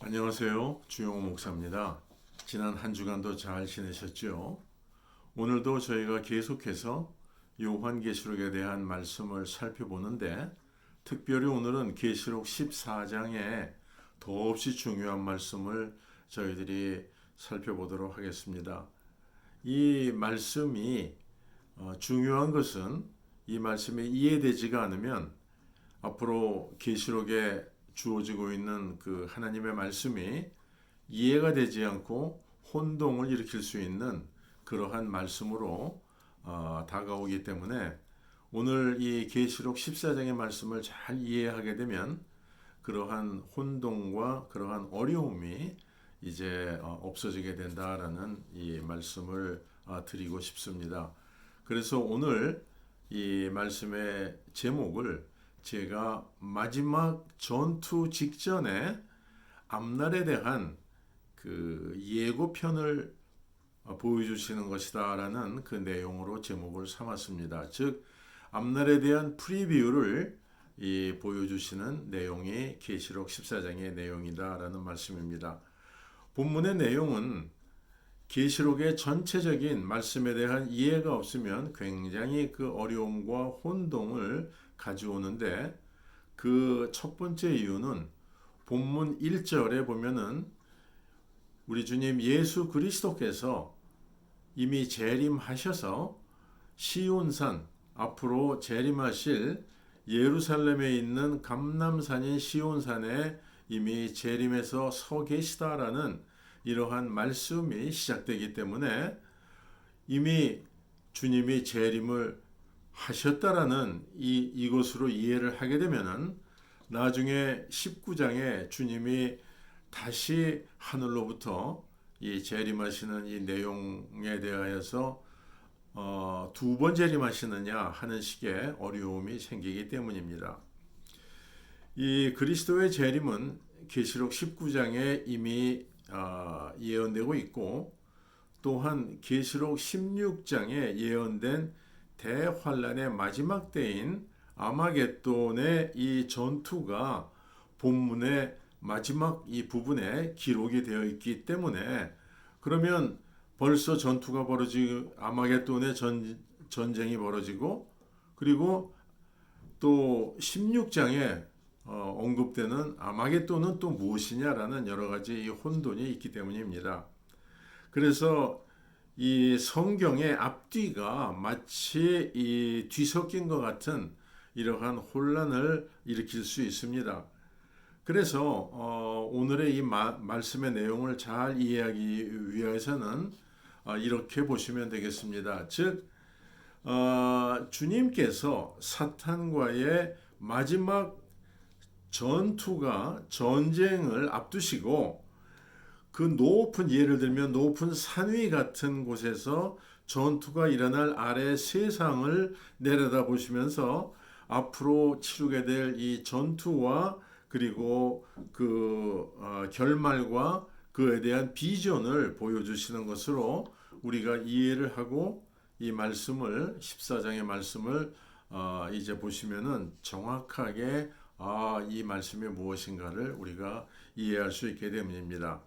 안녕하세요. 주영호 목사입니다. 지난 한 주간도 잘 지내셨죠? 오늘도 저희가 계속해서 요한계시록에 대한 말씀을 살펴보는데 특별히 오늘은 계시록 14장에 더없이 중요한 말씀을 저희들이 살펴보도록 하겠습니다. 이 말씀이 중요한 것은 이 말씀이 이해되지가 않으면 앞으로 계시록에 주어지고 있는 그 하나님의 말씀이 이해가 되지 않고 혼동을 일으킬 수 있는 그러한 말씀으로 다가오기 때문에 오늘 이 계시록 14장의 말씀을 잘 이해하게 되면 그러한 혼동과 그러한 어려움이 이제 없어지게 된다라는 이 말씀을 드리고 싶습니다. 그래서 오늘 이 말씀의 제목을 제가 마지막 전투 직전에 앞날에 대한 그 예고편을 보여주시는 것이다라는 그 내용으로 제목을 삼았습니다. 즉 앞날에 대한 프리뷰를 보여주시는 내용이 계시록 14장의 내용이다라는 말씀입니다. 본문의 내용은 계시록의 전체적인 말씀에 대한 이해가 없으면 굉장히 그 어려움과 혼동을 가져오는데 그 첫 번째 이유는 본문 1절에 보면은 우리 주님 예수 그리스도께서 이미 재림하셔서 시온산 앞으로 재림하실 예루살렘에 있는 감람산인 시온산에 이미 재림해서 서 계시다라는 이러한 말씀이 시작되기 때문에 이미 주님이 재림을 하셨다라는 이것으로 이해를 하게 되면은 나중에 19장에 주님이 다시 하늘로부터 이 재림하시는 이 내용에 대하여서 두 번 재림하시느냐 하는 식의 어려움이 생기기 때문입니다. 이 그리스도의 재림은 계시록 19장에 이미 예언되고 있고 또한 계시록 16장에 예언된 대환란의 마지막 때인 아마겟돈의 이 전투가 본문의 마지막 이 부분에 기록이 되어 있기 때문에 그러면 벌써 전투가 벌어지고 아마겟돈의 전쟁이 벌어지고 그리고 또 16장에 언급되는 아마겟돈은 또 무엇이냐라는 여러 가지 혼돈이 있기 때문입니다. 그래서 이 성경의 앞뒤가 마치 이 뒤섞인 것 같은 이러한 혼란을 일으킬 수 있습니다. 그래서 오늘의 이 말씀의 내용을 잘 이해하기 위해서는 이렇게 보시면 되겠습니다. 즉 주님께서 사탄과의 마지막 전쟁을 앞두시고 그 높은 예를 들면 높은 산 위 같은 곳에서 전투가 일어날 아래 세상을 내려다 보시면서 앞으로 치르게 될 이 전투와 그리고 그 결말과 그에 대한 비전을 보여주시는 것으로 우리가 이해를 하고 이 말씀을 14장의 말씀을 이제 보시면은 정확하게 이 말씀이 무엇인가를 우리가 이해할 수 있게 됩니다.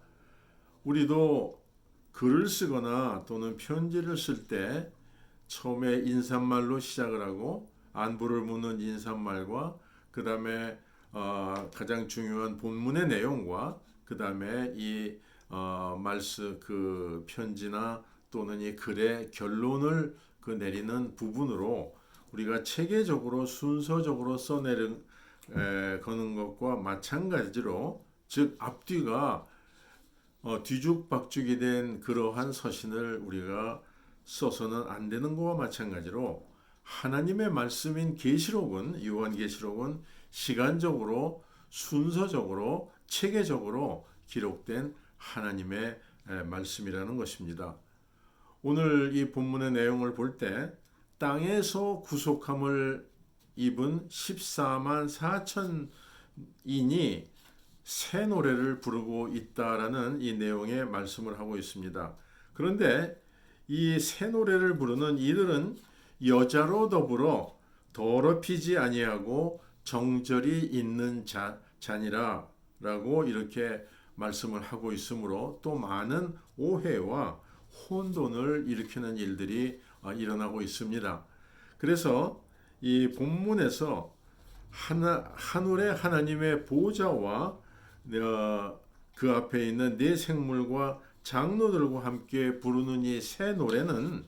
우리도 글을 쓰거나 또는 편지를 쓸 때 처음에 인사말로 시작을 하고 안부를 묻는 인사말과 그 다음에 가장 중요한 본문의 내용과 그 다음에 이 말씀 그 편지나 또는 이 글의 결론을 그 내리는 부분으로 우리가 체계적으로 순서적으로 거는 것과 마찬가지로 즉 앞뒤가 뒤죽박죽이 된 그러한 서신을 우리가 써서는 안 되는 것과 마찬가지로 하나님의 말씀인 계시록은 요한계시록은 시간적으로 순서적으로 체계적으로 기록된 하나님의 말씀이라는 것입니다. 오늘 이 본문의 내용을 볼 때 땅에서 구속함을 입은 14만 4천인이 새 노래를 부르고 있다라는 이 내용의 말씀을 하고 있습니다. 그런데 이 새 노래를 부르는 이들은 여자로 더불어 더럽히지 아니하고 정절이 있는 자니라라고 이렇게 말씀을 하고 있으므로 또 많은 오해와 혼돈을 일으키는 일들이 일어나고 있습니다. 그래서 이 본문에서 하늘의 하나님의 보좌와 그 앞에 있는 네 생물과 장로들과 함께 부르는 이 새 노래는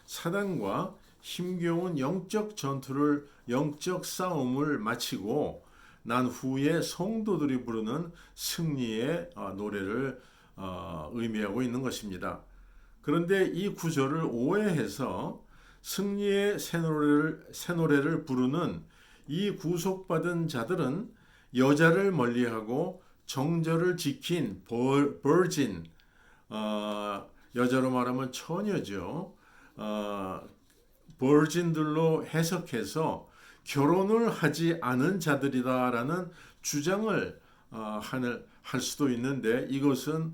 사단과 힘겨운 영적 싸움을 마치고 난 후에 성도들이 부르는 승리의 노래를 의미하고 있는 것입니다. 그런데 이 구절을 오해해서 승리의 새 노래를 부르는 이 구속받은 자들은 여자를 멀리하고 정절을 지킨 버진, 여자로 말하면 처녀죠. 버진들로 해석해서 결혼을 하지 않은 자들이다라는 주장을 할 수도 있는데 이것은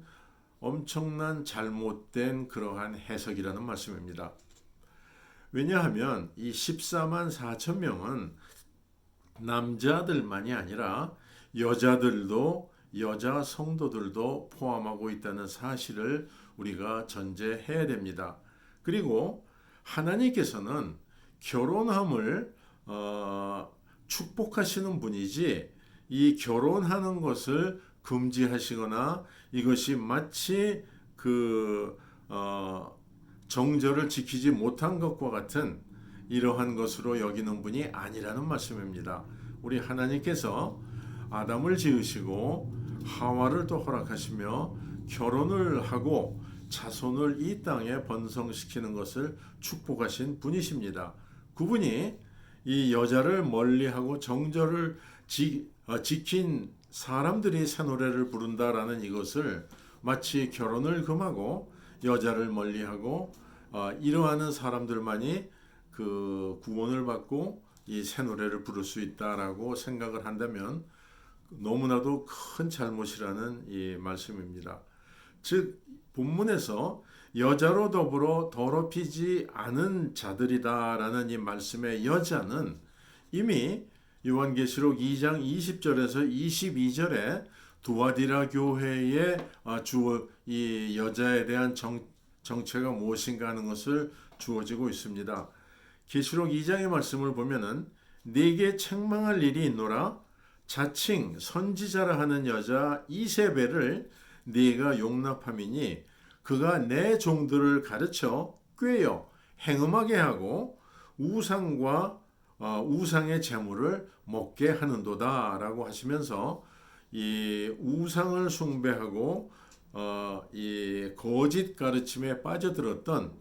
엄청난 잘못된 그러한 해석이라는 말씀입니다. 왜냐하면 이 14만 4천 명은 남자들만이 아니라 여자 성도들도 포함하고 있다는 사실을 우리가 전제해야 됩니다. 그리고 하나님께서는 결혼함을 축복하시는 분이지 이 결혼하는 것을 금지하시거나 이것이 마치 정절을 지키지 못한 것과 같은 이러한 것으로 여기는 분이 아니라는 말씀입니다. 우리 하나님께서 아담을 지으시고 하와를 또 허락하시며 결혼을 하고 자손을 이 땅에 번성시키는 것을 축복하신 분이십니다. 그분이 이 여자를 멀리하고 정절을 지킨 사람들이 새 노래를 부른다라는 이것을 마치 결혼을 금하고 여자를 멀리하고 이러하는 사람들만이 그 구원을 받고 이 새 노래를 부를 수 있다라고 생각을 한다면 너무나도 큰 잘못이라는 이 말씀입니다. 즉 본문에서 여자로 더불어 더럽히지 않은 자들이다라는 이 말씀의 여자는 이미 요한계시록 2장 20절에서 22절에 두아디라 교회의 이 여자에 대한 정체가 무엇인가 하는 것을 주어지고 있습니다. 계시록 2장의 말씀을 보면은 네게 책망할 일이 있노라 자칭 선지자라 하는 여자 이세벨을 네가 용납함이니 그가 내 종들을 가르쳐 꾀어 행음하게 하고 우상의 제물을 먹게 하는도다라고 하시면서 이 우상을 숭배하고 이 거짓 가르침에 빠져들었던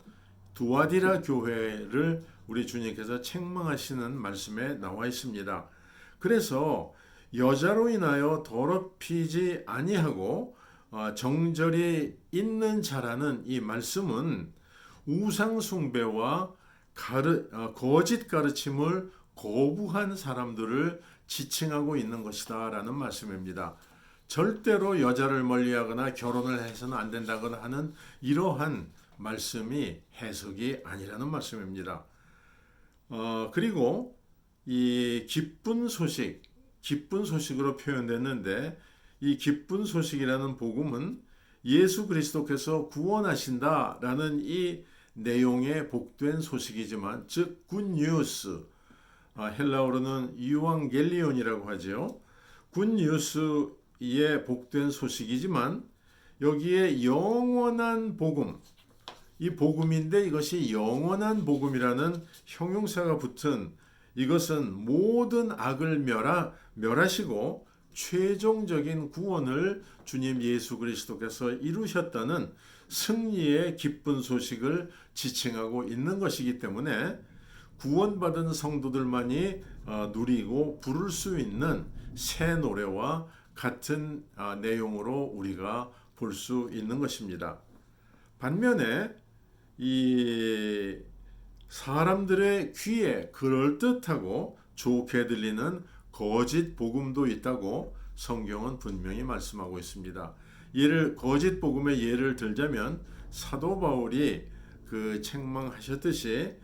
두아디라 교회를 우리 주님께서 책망하시는 말씀에 나와 있습니다. 그래서 여자로 인하여 더럽히지 아니하고 정절이 있는 자라는 이 말씀은 우상 숭배와 거짓 가르침을 거부한 사람들을 지칭하고 있는 것이다 라는 말씀입니다. 절대로 여자를 멀리하거나 결혼을 해서는 안 된다거나 하는 이러한 말씀이 해석이 아니라는 말씀입니다. 그리고 이 기쁜 소식으로 표현됐는데 이 기쁜 소식이라는 복음은 예수 그리스도께서 구원하신다라는 이 내용의 복된 소식이지만 즉 굿뉴스, 헬라어로는 유앙겔리온이라고 하죠. 굿뉴스의 복된 소식이지만 여기에 영원한 복음, 이 복음인데 이것이 영원한 복음이라는 형용사가 붙은 이것은 모든 악을 멸하시고 최종적인 구원을 주님 예수 그리스도께서 이루셨다는 승리의 기쁜 소식을 지칭하고 있는 것이기 때문에 구원받은 성도들만이 누리고 부를 수 있는 새 노래와 같은 내용으로 우리가 볼 수 있는 것입니다. 반면에 이 사람들의 귀에 그럴듯하고 좋게 들리는 거짓 복음도 있다고 성경은 분명히 말씀하고 있습니다. 거짓 복음의 예를 들자면 사도 바울이 책망하셨듯이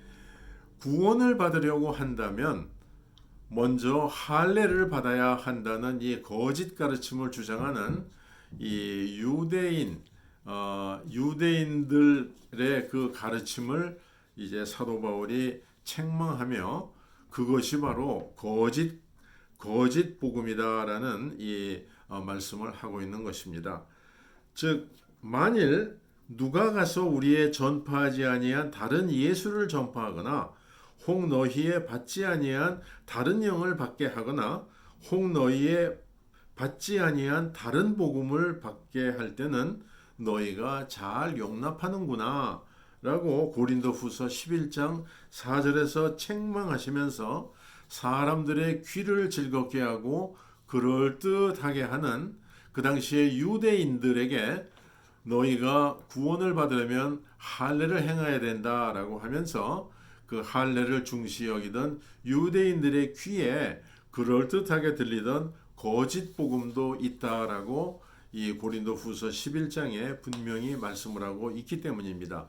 구원을 받으려고 한다면 먼저 할례를 받아야 한다는 이 거짓 가르침을 주장하는 이 유대인들의 그 가르침을 이제 사도 바울이 책망하며 그것이 바로 거짓 복음이다라는 이 말씀을 하고 있는 것입니다. 즉 만일 누가 가서 우리의 전파하지 아니한 다른 예수를 전파하거나 혹 너희의 받지 아니한 다른 영을 받게 하거나 혹 너희의 받지 아니한 다른 복음을 받게 할 때는 너희가 잘 용납하는구나 라고 고린도후서 11장 4절에서 책망하시면서 사람들의 귀를 즐겁게 하고 그럴듯하게 하는 그 당시에 유대인들에게 너희가 구원을 받으려면 할례를 행해야 된다라고 하면서 그 할례를 중시 여기던 유대인들의 귀에 그럴듯하게 들리던 거짓 복음도 있다라고 이 고린도후서 11장에 분명히 말씀을 하고 있기 때문입니다.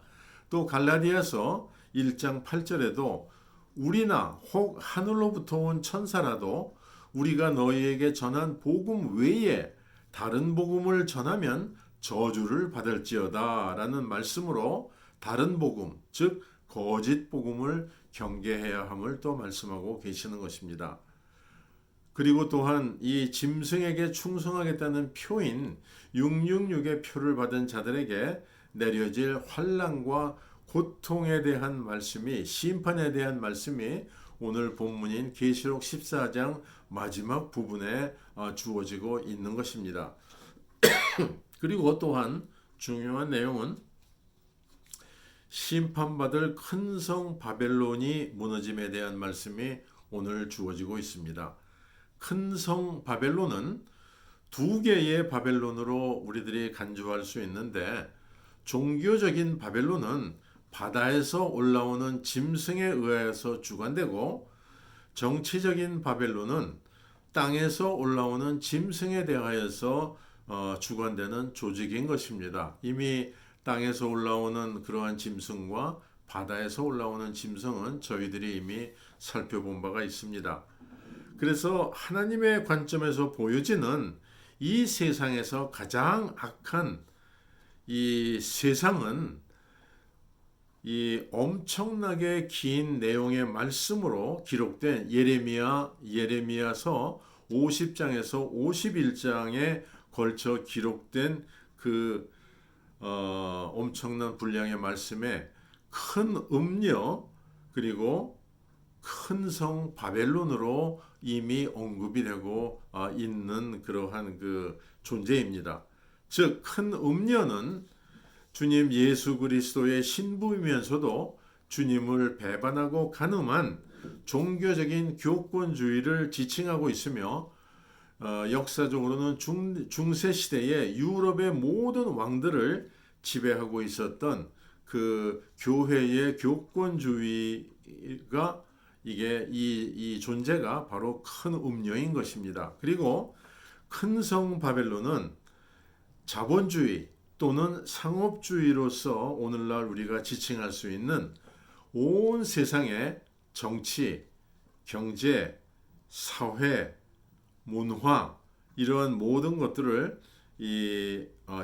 또 갈라디아서 1장 8절에도 우리나 혹 하늘로부터 온 천사라도 우리가 너희에게 전한 복음 외에 다른 복음을 전하면 저주를 받을지어다 라는 말씀으로 다른 복음, 즉 거짓 복음을 경계해야 함을 또 말씀하고 계시는 것입니다. 그리고 또한 이 짐승에게 충성하겠다는 표인 666의 표를 받은 자들에게 내려질 환난과 고통에 대한 말씀이 심판에 대한 말씀이 오늘 본문인 계시록 14장 마지막 부분에 주어지고 있는 것입니다. 그리고 또한 중요한 내용은 심판받을 큰 성 바벨론이 무너짐에 대한 말씀이 오늘 주어지고 있습니다. 큰 성 바벨론은 두 개의 바벨론으로 우리들이 간주할 수 있는데 종교적인 바벨론은 바다에서 올라오는 짐승에 의해서 주관되고 정치적인 바벨론은 땅에서 올라오는 짐승에 대하여서 주관되는 조직인 것입니다. 이미 땅에서 올라오는 그러한 짐승과 바다에서 올라오는 짐승은 저희들이 이미 살펴본 바가 있습니다. 그래서 하나님의 관점에서 보여지는 이 세상에서 가장 악한 이 세상은 이 엄청나게 긴 내용의 말씀으로 기록된 예레미야서 50장에서 51장에 걸쳐 기록된 그 엄청난 분량의 말씀에 큰 음녀 그리고 큰 성 바벨론으로 이미 언급이 되고 있는 그러한 그 존재입니다. 즉 큰 음녀는 주님 예수 그리스도의 신부이면서도 주님을 배반하고 간음한 종교적인 교권주의를 지칭하고 있으며 역사적으로는 중세 시대의 유럽의 모든 왕들을 지배하고 있었던 그 교회의 교권주의가 이게 이 존재가 바로 큰 음녀인 것입니다. 그리고 큰 성 바벨론은 자본주의 또는 상업주의로서 오늘날 우리가 지칭할 수 있는 온 세상의 정치, 경제, 사회, 문화 이러한 모든 것들을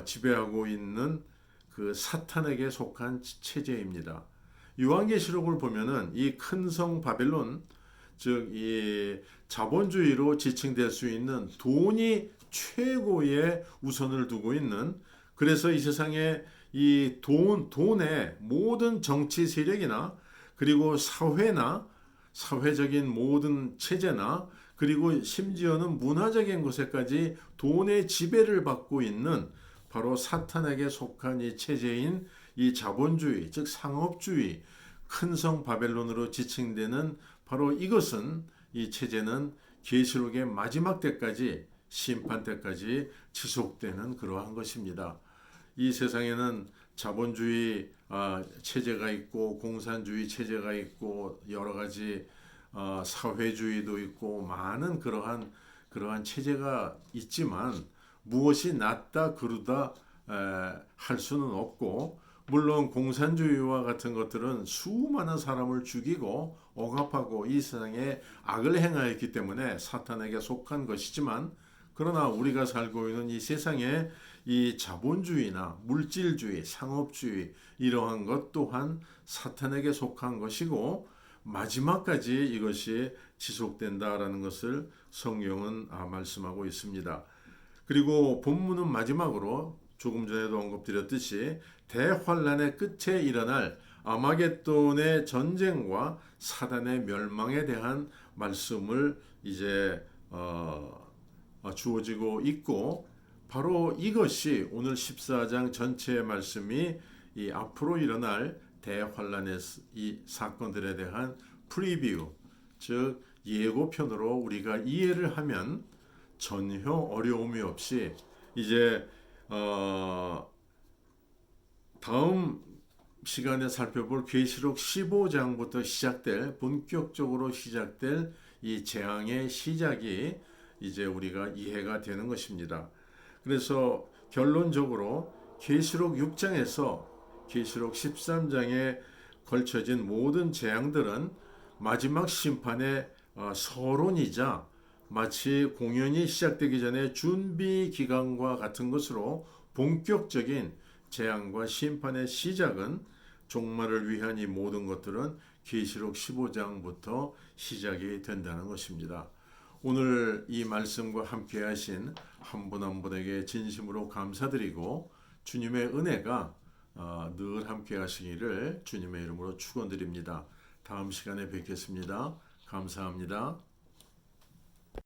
지배하고 있는 그 사탄에게 속한 체제입니다. 요한계시록을 보면은 이 큰 성 바벨론 즉 이 자본주의로 지칭될 수 있는 돈이 최고의 우선을 두고 있는 그래서 이 세상에 이 돈의 모든 정치 세력이나 그리고 사회나 사회적인 모든 체제나 그리고 심지어는 문화적인 것에까지 돈의 지배를 받고 있는 바로 사탄에게 속한 이 체제인 이 자본주의 즉 상업주의 큰 성 바벨론으로 지칭되는 바로 이것은 이 체제는 계시록의 마지막 때까지 심판 때까지 지속되는 그러한 것입니다. 이 세상에는 자본주의 체제가 있고 공산주의 체제가 있고 여러 가지 사회주의도 있고 많은 그러한 체제가 있지만 무엇이 낫다 그르다 할 수는 없고 물론 공산주의와 같은 것들은 수많은 사람을 죽이고 억압하고 이 세상에 악을 행하였기 때문에 사탄에게 속한 것이지만, 그러나 우리가 살고 있는 이 세상에 이 자본주의나 물질주의, 상업주의 이러한 것 또한 사탄에게 속한 것이고 마지막까지 이것이 지속된다라는 것을 성경은 말씀하고 있습니다. 그리고 본문은 마지막으로 조금 전에도 언급드렸듯이 대환란의 끝에 일어날 아마겟돈의 전쟁과 사단의 멸망에 대한 말씀을 이제 주어지고 있고, 바로 이것이 오늘 14장 전체의 말씀이 이 앞으로 일어날 대환란의 이 사건들에 대한 프리뷰, 즉 예고편으로 우리가 이해를 하면 전혀 어려움이 없이 이제 다음 시간에 살펴볼 계시록 15장부터 시작될, 본격적으로 시작될 이 재앙의 시작이 이제 우리가 이해가 되는 것입니다. 그래서 결론적으로 계시록 6장에서 계시록 13장에 걸쳐진 모든 재앙들은 마지막 심판의 서론이자 마치 공연이 시작되기 전에 준비 기간과 같은 것으로 본격적인 재앙과 심판의 시작은, 종말을 위한 이 모든 것들은 계시록 15장부터 시작이 된다는 것입니다. 오늘 이 말씀과 함께 하신 한 분 한 분에게 진심으로 감사드리고 주님의 은혜가 늘 함께 하시기를 주님의 이름으로 축원드립니다. 다음 시간에 뵙겠습니다. 감사합니다.